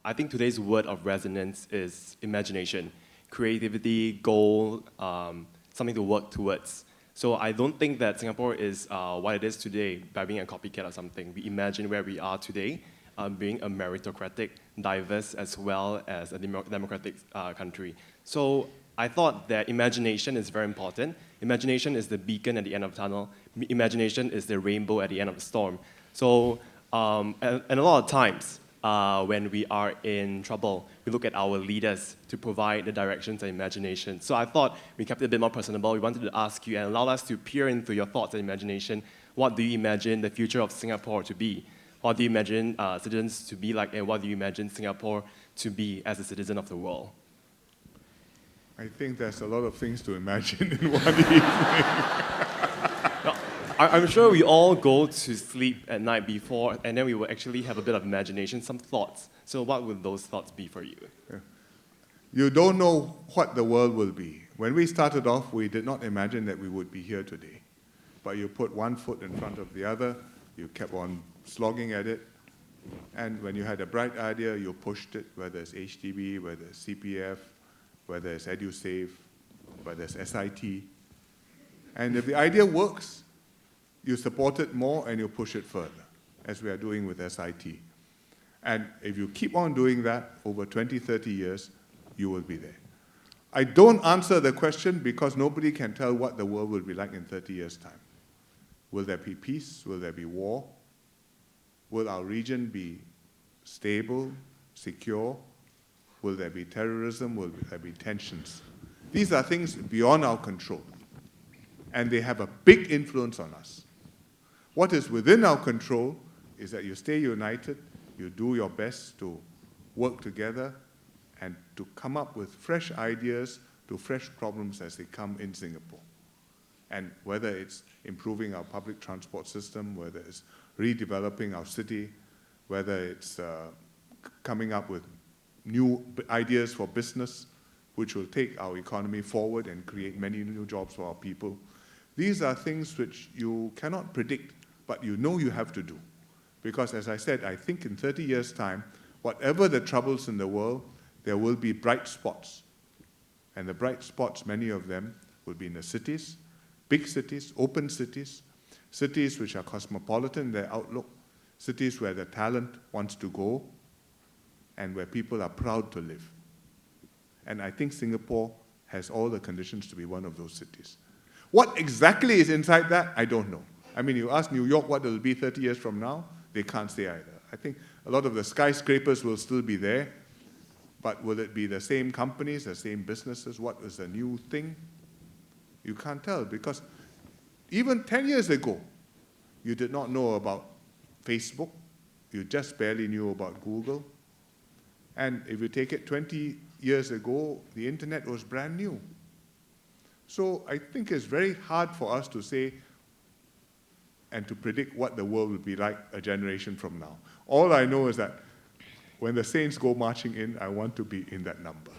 I think today's word of resonance is imagination, creativity, goal, something to work towards. So I don't think that Singapore is what it is today by being a copycat or something. We imagine where we are today, being a meritocratic, diverse, as well as a democratic country. So I thought that imagination is very important. Imagination is the beacon at the end of the tunnel. Imagination is the rainbow at the end of the storm. So, and a lot of times, when we are in trouble, we look at our leaders to provide the directions and imagination. So I thought we kept it a bit more personable. We wanted to ask you and allow us to peer into your thoughts and imagination. What do you imagine the future of Singapore to be? What do you imagine citizens to be like, and what do you imagine Singapore to be as a citizen of the world? I think there's a lot of things to imagine in one evening. I'm sure we all go to sleep at night before, and then we will actually have a bit of imagination, some thoughts. So what would those thoughts be for you? Yeah. You don't know what the world will be. When we started off, we did not imagine that we would be here today. But you put one foot in front of the other, you kept on slogging at it, and when you had a bright idea, you pushed it, whether it's HDB, whether it's CPF, whether it's EduSave, whether it's SIT. And if the idea works, you support it more and you push it further, as we are doing with SIT. And if you keep on doing that over 20, 30 years, you will be there. I don't answer the question because nobody can tell what the world will be like in 30 years' time. Will there be peace? Will there be war? Will our region be stable, secure? Will there be terrorism? Will there be tensions? These are things beyond our control, and they have a big influence on us. What is within our control is that you stay united, you do your best to work together and to come up with fresh ideas to fresh problems as they come in Singapore. And whether it's improving our public transport system, whether it's redeveloping our city, whether it's coming up with new ideas for business, which will take our economy forward and create many new jobs for our people. These are things which you cannot predict, but you know you have to do. Because as I said, I think in 30 years' time, whatever the troubles in the world, there will be bright spots. And the bright spots, many of them, will be in the cities, big cities, open cities, cities which are cosmopolitan in their outlook, cities where the talent wants to go, and where people are proud to live. And I think Singapore has all the conditions to be one of those cities. What exactly is inside that, I don't know. I mean, you ask New York what it will be 30 years from now, they can't say either. I think a lot of the skyscrapers will still be there, but will it be the same companies, the same businesses? What is the new thing? You can't tell, because even 10 years ago, you did not know about Facebook, you just barely knew about Google. And if you take it 20 years ago, the internet was brand new. So I think it's very hard for us to say and to predict what the world will be like a generation from now. All I know is that when the saints go marching in, I want to be in that number.